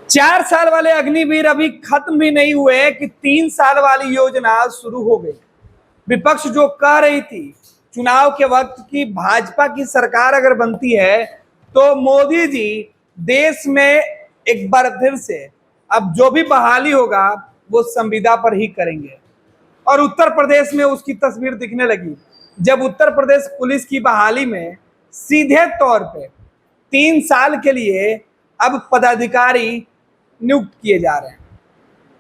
4 साल वाले अग्निवीर अभी खत्म भी नहीं हुए कि 3 साल वाली योजना शुरू हो गई। विपक्ष जो कह रही थी चुनाव के वक्त की भाजपा की सरकार अगर बनती है तो मोदी जी देश में एक बार फिर से अब जो भी बहाली होगा वो संविदा पर ही करेंगे। और उत्तर प्रदेश में उसकी तस्वीर दिखने लगी जब उत्तर प्रदेश पुलिस की बहाली में सीधे तौर पे 3 साल के लिए अब पदाधिकारी नियुक्त किए जा रहे हैं।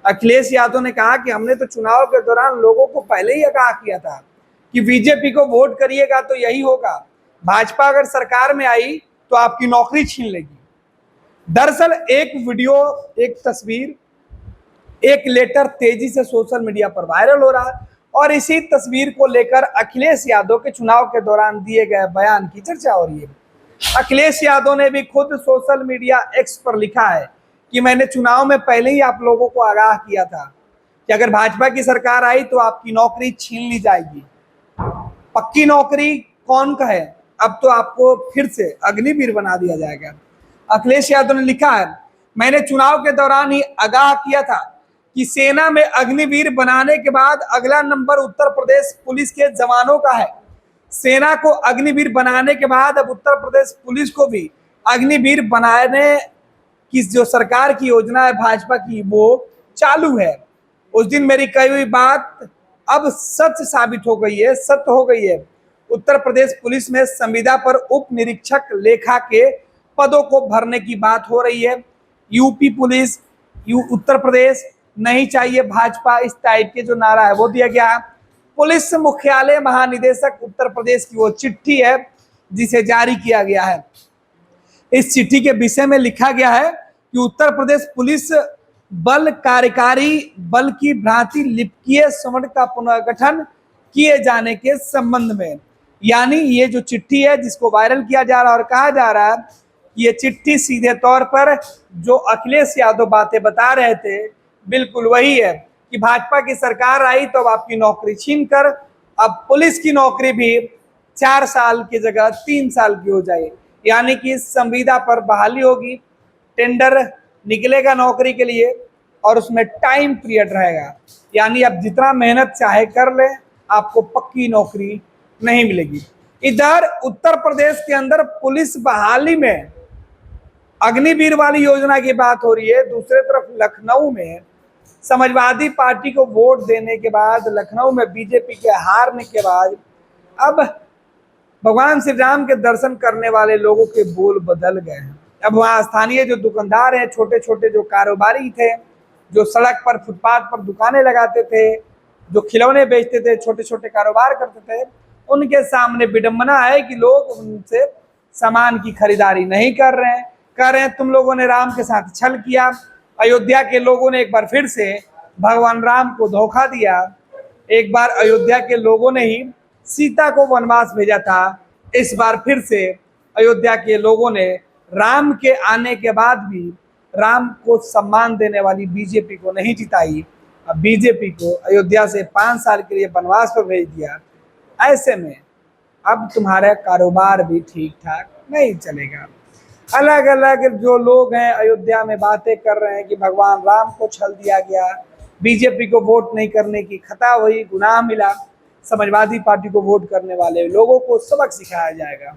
अखिलेश यादव ने कहा कि हमने तो चुनाव के दौरान लोगों को पहले ही आगाह किया था कि बीजेपी को वोट करिएगा तो यही होगा, भाजपा अगर सरकार में आई तो आपकी नौकरी छीन लेगी। दरअसल एक वीडियो, एक तस्वीर, एक लेटर तेजी से सोशल मीडिया पर वायरल हो रहा है और इसी तस्वीर को लेकर अखिलेश यादव के चुनाव के दौरान दिए गए बयान की चर्चा हो रही है। अखिलेश यादव ने भी खुद सोशल मीडिया एक्स पर लिखा है कि मैंने चुनाव में पहले ही आप लोगों को आगाह किया था कि अगर भाजपा की सरकार आई तो आपकी नौकरी छीन ली जाएगी। पक्की नौकरी कौन का है, अब तो आपको फिर से अग्निवीर बना दिया जाएगा। अखिलेश यादव ने लिखा है, मैंने चुनाव के दौरान ही आगाह किया था कि सेना में अग्निवीर बनाने के बाद अगला नंबर उत्तर प्रदेश पुलिस के जवानों का है। सेना को अग्निवीर बनाने के बाद अब उत्तर प्रदेश पुलिस को भी अग्निवीर बनाने की जो सरकार की योजना है भाजपा की वो चालू है। उस दिन मेरी कही हुई बात अब सच साबित हो गई है, सत्य हो गई है। उत्तर प्रदेश पुलिस में संविदा पर उप निरीक्षक लेखा के पदों को भरने की बात हो रही है। यूपी पुलिस, उत्तर प्रदेश नहीं चाहिए भाजपा, इस टाइप के जो नारा है वो दिया गया है। पुलिस मुख्यालय महानिदेशक उत्तर प्रदेश की वो चिट्ठी है जिसे जारी किया गया है। इस चिट्ठी के विषय में लिखा गया है कि उत्तर प्रदेश पुलिस बल कार्यकारी बल की भ्रांति लिपिकीय स्वर्ण का पुनर्गठन किए जाने के संबंध में, यानी ये जो चिट्ठी है जिसको वायरल किया जा रहा है और कहा जा रहा है ये चिट्ठी सीधे तौर पर जो अखिलेश यादव बातें बता रहे थे बिल्कुल वही है कि भाजपा की सरकार आई तो अब आपकी नौकरी छीन कर अब पुलिस की नौकरी भी 4 साल की जगह 3 साल की हो जाए, यानी कि संविदा पर बहाली होगी, टेंडर निकलेगा नौकरी के लिए और उसमें टाइम पीरियड रहेगा, यानी आप जितना मेहनत चाहे कर ले आपको पक्की नौकरी नहीं मिलेगी। इधर उत्तर प्रदेश के अंदर पुलिस बहाली में अग्निवीर वाली योजना की बात हो रही है। दूसरी तरफ लखनऊ में समाजवादी पार्टी को वोट देने के बाद, लखनऊ में बीजेपी के हारने के बाद अब भगवान श्री राम के दर्शन करने वाले लोगों के बोल बदल गए हैं। अब वहाँ स्थानीय जो दुकानदार हैं, छोटे छोटे जो कारोबारी थे, जो सड़क पर फुटपाथ पर दुकानें लगाते थे, जो खिलौने बेचते थे, छोटे छोटे कारोबार करते थे, उनके सामने विडंबना है कि लोग उनसे सामान की खरीदारी नहीं कर रहे हैं। कह रहे हैं तुम लोगों ने राम के साथ छल किया, अयोध्या के लोगों ने एक बार फिर से भगवान राम को धोखा दिया, एक बार अयोध्या के लोगों ने ही सीता को वनवास भेजा था, इस बार फिर से अयोध्या के लोगों ने राम के आने के बाद भी राम को सम्मान देने वाली बीजेपी को नहीं जिताई, अब बीजेपी को अयोध्या से 5 साल के लिए वनवास पर भेज दिया। ऐसे में अब तुम्हारा कारोबार भी ठीक ठाक नहीं चलेगा। अलग अलग जो लोग हैं अयोध्या में बातें कर रहे हैं कि भगवान राम को छल दिया गया, बीजेपी को वोट नहीं करने की खता हुई, गुनाह मिला, समाजवादी पार्टी को वोट करने वाले लोगों को सबक सिखाया जाएगा।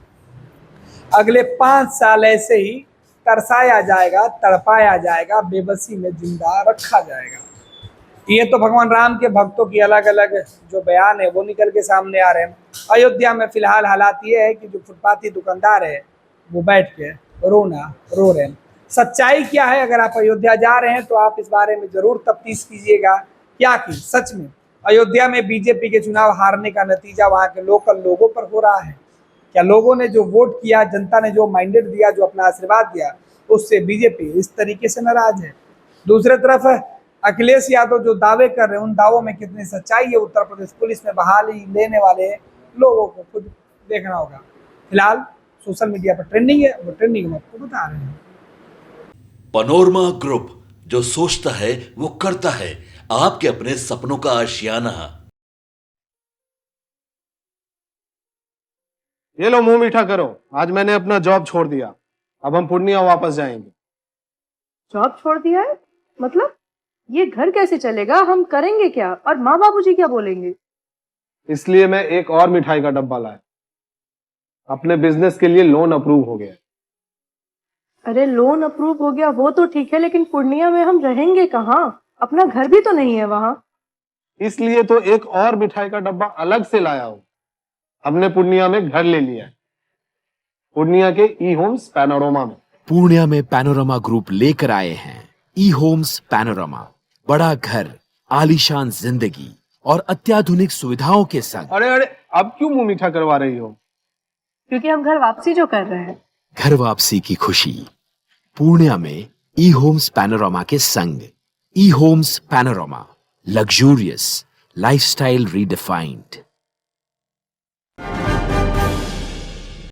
अगले 5 साल ऐसे ही तरसाया जाएगा, तड़पाया जाएगा, बेबसी में जिंदा रखा जाएगा। ये तो भगवान राम के भक्तों की अलग अलग जो बयान है वो निकल के सामने आ रहे हैं। अयोध्या में फिलहाल हालात ये है कि जो फुटपाथी दुकानदार है वो बैठ के रो रहे हैं। सच्चाई क्या है, अगर आप अयोध्या जा रहे हैं तो आप इस बारे में जरूर तफ्तीश कीजिएगा क्या कि सच में अयोध्या में बीजेपी के चुनाव हारने का नतीजा वहां के लोकल लोगों पर हो रहा है। क्या लोगों ने जो वोट किया, जनता ने जो मैंडेट दिया, जो अपना आशीर्वाद दिया, उससे बीजेपी इस तरीके से नाराज है। दूसरी तरफ अखिलेश यादव जो दावे कर रहे हैं उन दावों में कितनी सच्चाई है उत्तर प्रदेश पुलिस में बहाली लेने वाले लोगों को खुद देखना होगा। फिलहाल सोशल मीडिया पर ट्रेंडिंग है, वो ट्रेंडिंग हम आपको बता रहे हैं। पनोरमा ग्रुप, जो सोचता है वो करता है, आपके अपने सपनों का आशियाना। ये लो मुंह मीठा करो, आज मैंने अपना जॉब छोड़ दिया, अब हम पूर्णिया वापस जाएंगे। जॉब छोड़ दिया है? मतलब ये घर कैसे चलेगा? हम करेंगे क्या? और माँ बाबूजी क्या बोलेंगे? इसलिए मैं एक और मिठाई का डब्बा लाया। अपने बिजनेस के लिए लोन अप्रूव हो गया है। अरे लोन अप्रूव हो गया वो तो ठीक है, लेकिन पूर्णिया में हम रहेंगे कहाँ? अपना घर भी तो नहीं है वहां। इसलिए तो एक और मिठाई का डब्बा अलग से लाया हूं। हमने पूर्णिया में घर ले लिया है, पूर्णिया के ई होम्स पैनोरमा में। पूर्णिया में पैनोरमा ग्रुप लेकर आए हैं ई होम्स पैनोरमा। बड़ा घर, आलीशान जिंदगी और अत्याधुनिक सुविधाओं के संग। अरे अरे, अब क्यों मुंह मीठा करवा रही हो? क्योंकि हम घर वापसी जो कर रहे हैं। घर वापसी की खुशी पूर्णिया में ई होम्स पैनोरमा के संग। E homes panorama, luxurious lifestyle redefined.